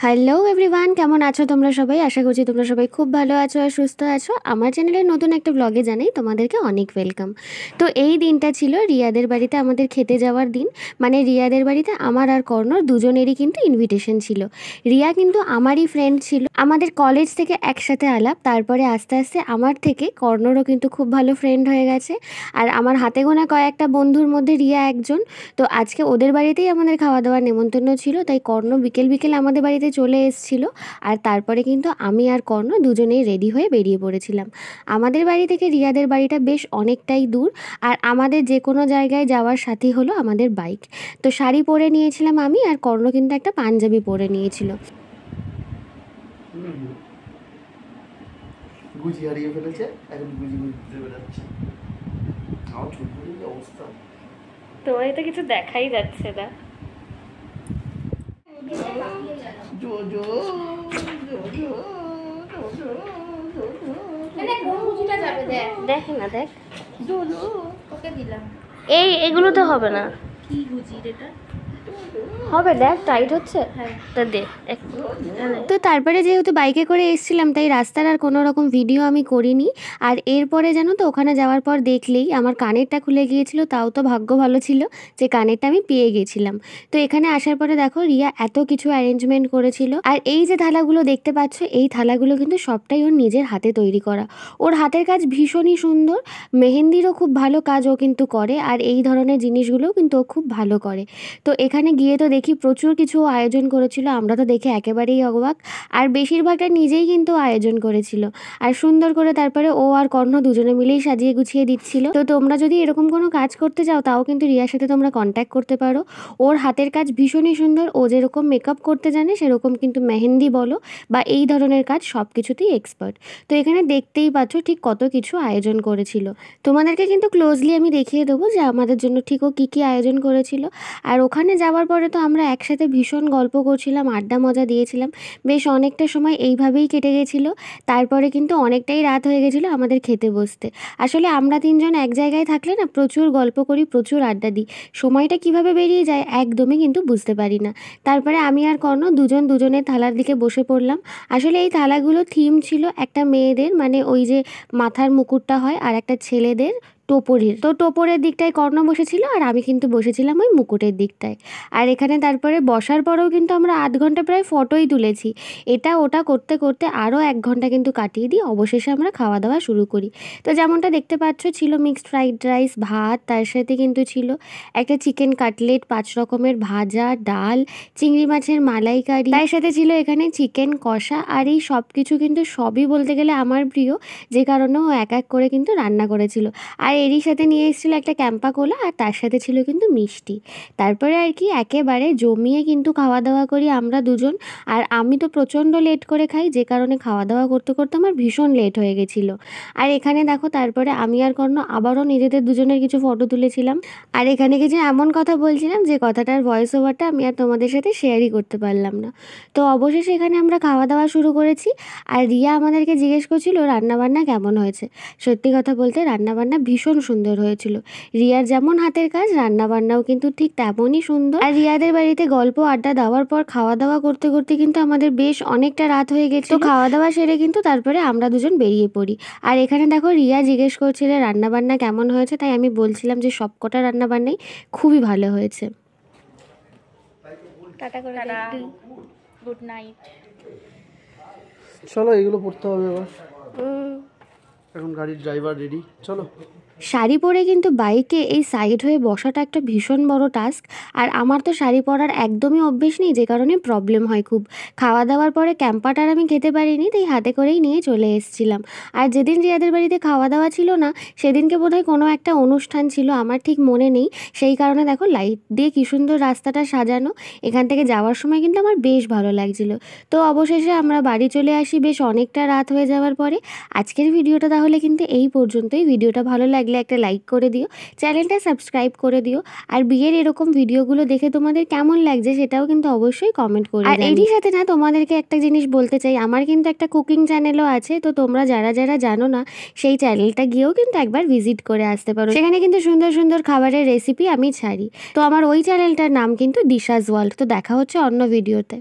Hello everyone, কেমন আছো তোমরা সবাই? আশা করছি তোমরা সবাই খুব ভালো আছো আর সুস্থ আছো। আমার চ্যানেলের নতুন একটা ব্লগে জানাই তোমাদেরকে অনেক ওয়েলকাম। তো এই দিনটা ছিল রিয়াদের বাড়িতে আমাদের খেতে যাওয়ার দিন। মানে রিয়াদের বাড়িতে আমার আর কর্ণর দুজনেরই কিন্তু ইনভিটেশন ছিল। রিয়া কিন্তু আমারই ফ্রেন্ড ছিল, আমাদের কলেজ থেকে একসাথে আলাপ, তারপরে আস্তে আস্তে আমার থেকে কর্ণরও কিন্তু খুব ভালো ফ্রেন্ড হয়ে গেছে। আর আমার হাতে গোনা কয়েকটা বন্ধুর মধ্যে রিয়া একজন। তো আজকে ওদের বাড়িতেই আমাদের খাওয়া দাওয়ার নেমন্তন্ন ছিল, তাই কর্ণ বিকেল বিকেল আমাদের বাড়িতে চলে এসেছিল। আর তারপরে কিন্তু আমি আর কর্ণ দুজনেই রেডি হয়ে বেরিয়ে পড়েছিলাম। আমাদের বাড়ি থেকে রিয়াদের বাড়িটা বেশ অনেকটাই দূর, আর আমাদের যে কোনো জায়গায় যাওয়ার সাথী হলো আমাদের বাইক। তো শাড়ি পরে নিয়েছিলাম আমি, আর কর্ণ কিন্তু একটা পাঞ্জাবি পরে নিয়েছিল। গুজি হারিয়ে ফেলেছে, এখন গুজি ঘুরতে বেড়াচ্ছে। আমার চুলগুলির অবস্থা, তোমার তো কিছু দেখাই যাচ্ছে না। দেখ না, দেখ এগুলো তো হবে না। কি গুজির এটা হবে, দেখ টাইট হচ্ছে। তা দে। তো তারপরে যেহেতু বাইকে করে এসেছিলাম, তাই রাস্তার আর কোনো রকম ভিডিও আমি করিনি। আর এরপরে জানো তো, ওখানে যাওয়ার পর দেখলেই আমার কানেরটা খুলে গিয়েছিল। তাও তো ভাগ্য ভালো ছিল যে কানেরটা আমি পেয়ে গেছিলাম। তো এখানে আসার পরে দেখো রিয়া এত কিছু অ্যারেঞ্জমেন্ট করেছিল। আর এই যে থালাগুলো দেখতে পাচ্ছ, এই থালাগুলো কিন্তু সবটাই ওর নিজের হাতে তৈরি করা। ওর হাতের কাজ ভীষণই সুন্দর, মেহেন্দিরও খুব ভালো কাজ ও কিন্তু করে, আর এই ধরনের জিনিসগুলোও কিন্তু ও খুব ভালো করে। তো এখানে গিয়ে তো দেখি প্রচুর কিছু আয়োজন করেছিল, আমরা তো দেখে একেবারেই অবাক। আর বেশিরভাগটা নিজেই কিন্তু আয়োজন করেছিল, আর সুন্দর করে তারপরে ও আর কর্ণ দুজনে মিলেই সাজিয়ে গুছিয়ে দিচ্ছিল। তো তোমরা যদি এরকম কোনো কাজ করতে চাও, তাও কিন্তু রিয়ার সাথে তোমরা কন্ট্যাক্ট করতে পারো। ওর হাতের কাজ ভীষণই সুন্দর, ও যেরকম মেকআপ করতে জানে সেরকম কিন্তু মেহেন্দি বলো বা এই ধরনের কাজ সব কিছুতেই এক্সপার্ট। তো এখানে দেখতেই পাচ্ছ ঠিক কত কিছু আয়োজন করেছিল। তোমাদেরকে কিন্তু ক্লোজলি আমি দেখিয়ে দেবো যে আমাদের জন্য ঠিক ও কী কী আয়োজন করেছিল। আর ওখানে যাওয়ার পরে তো আমরা একসাথে ভীষণ গল্প করছিলাম, আড্ডা মজা দিয়েছিলাম, বেশ অনেকটা সময় এইভাবেই কেটে গেছিলো। তারপরে কিন্তু অনেকটাই রাত হয়ে গেছিলো আমাদের খেতে বসতে। আসলে আমরা তিনজন এক জায়গায় থাকলে না প্রচুর গল্প করি, প্রচুর আড্ডা দিই, সময়টা কিভাবে বেরিয়ে যায় একদমই কিন্তু বুঝতে পারি না। তারপরে আমি আর কর্ণ দুজন দুজনের থালার দিকে বসে পড়লাম। আসলে এই থালাগুলো থিম ছিল একটা মেয়েদের, মানে ওই যে মাথার মুকুটটা হয়, আর একটা ছেলেদের টোপরের। তো টোপরের দিকটায় কর্ণ বসেছিল, আর আমি কিন্তু বসেছিলাম ওই মুকুটের দিকটায়। আর এখানে তারপরে বসার পরেও কিন্তু আমরা আধ ঘন্টা প্রায় ফটোই তুলেছি। এটা ওটা করতে করতে আরও 1 ঘন্টা কিন্তু কাটিয়ে দিই, অবশেষে আমরা খাওয়া দাওয়া শুরু করি। তো যেমনটা দেখতে পাচ্ছ, ছিল মিক্সড ফ্রাইড রাইস, ভাত, তার সাথে কিন্তু ছিল একটা চিকেন কাটলেট, 5 রকমের ভাজা, ডাল, চিংড়ি মাছের মালাইকারি, তার সাথে ছিল এখানে চিকেন কষা। আর এই সব কিছু কিন্তু সবই বলতে গেলে আমার প্রিয়, যে কারণে ও এক এক করে কিন্তু রান্না করেছিল। আর এরই সাথে নিয়ে এসেছিলো একটা ক্যাম্পা কোলা, আর তার সাথে ছিল কিন্তু মিষ্টি। তারপরে আর কি একেবারে জমিয়ে কিন্তু খাওয়া দাওয়া করি আমরা দুজন। আর আমি তো প্রচণ্ড লেট করে খাই, যে কারণে খাওয়া দাওয়া করতে করতে আমার ভীষণ লেট হয়ে গেছিলো। আর এখানে দেখো তারপরে আমি আর কর্ণ আবারও নিজেদের দুজনের কিছু ফটো তুলেছিলাম। আর এখানে কিছু এমন কথা বলছিলাম যে কথাটার ভয়েস ওভারটা আমি আর তোমাদের সাথে শেয়ারই করতে পারলাম না। তো অবশেষে এখানে আমরা খাওয়া দাওয়া শুরু করেছি। আর রিয়া আমাদেরকে জিজ্ঞেস করছিল রান্নাবান্না কেমন হয়েছে। সত্যি কথা বলতে রান্নাবান্না ভীষণ সুন্দর হয়েছিল। রিয়ার যেমন হাতের কাজ, রান্নাবান্নাও কিন্তু ঠিক তেমনই সুন্দর। আর রিয়াদের বাড়িতে গল্প আড্ডা দেওয়ার পর খাওয়া দাওয়া করতে করতে কিন্তু আমাদের বেশ অনেকটা রাত হয়ে গেছে। তো খাওয়া দাওয়া সেরে কিন্তু তারপরে আমরা দুজন বেরিয়ে পড়ি। আর এখানে দেখো রিয়া জিজ্ঞেস করছিল রান্নাবান্না কেমন হয়েছে, তাই আমি বলছিলাম যে সবকটা রান্নাবান্নাই খুবই ভালো হয়েছে। টাটা করে দিই, গুড নাইট। চলো এগুলো পড়তে হবে এবার। এখন গাড়ির ড্রাইভার রেডি, চলো। শাড়ি পরে কিন্তু বাইকে এই সাইড হয়ে বসাটা একটা ভীষণ বড় টাস্ক। আর আমার তো শাড়ি পরার একদমই অভ্যেস নেই, যে কারণে প্রবলেম হয় খুব। খাওয়া দাওয়ার পরে ক্যাম্পাটার আমি খেতে পারিনি, তাই হাতে করেই নিয়ে চলে এসেছিলাম। আর যেদিন রিয়াদের বাড়িতে খাওয়া দাওয়া ছিল না, সেদিনকে বোধহয় কোনো একটা অনুষ্ঠান ছিল, আমার ঠিক মনে নেই। সেই কারণে দেখো লাইট দিয়ে কী সুন্দর রাস্তাটা সাজানো। এখান থেকে যাওয়ার সময় কিন্তু আমার বেশ ভালো লাগছিলো। তো অবশেষে আমরা বাড়ি চলে আসি বেশ অনেকটা রাত হয়ে যাওয়ার পরে। আজকের ভিডিওটা তাহলে কিন্তু এই পর্যন্তই। ভিডিওটা ভালো লাগলে একটা লাইক করে দিও, চ্যানেলটা সাবস্ক্রাইব করে দিও। আর বিয়ের এরকম ভিডিওগুলো দেখে তোমাদের কেমন লাগছে সেটাও কিন্তু অবশ্যই কমেন্ট করে। আর এরই সাথে না তোমাদেরকে একটা জিনিস বলতে চাই, আমার কিন্তু একটা কুকিং চ্যানেলও আছে। তো তোমরা যারা যারা জানো না, সেই চ্যানেলটা গিয়েও কিন্তু একবার ভিজিট করে আসতে পারো। সেখানে কিন্তু সুন্দর সুন্দর খাবারের রেসিপি আমি ছাড়ি। তো আমার ওই চ্যানেলটার নাম কিন্তু দিশাজ ওয়ার্ল্ড। তো দেখা হচ্ছে অন্য ভিডিওতে।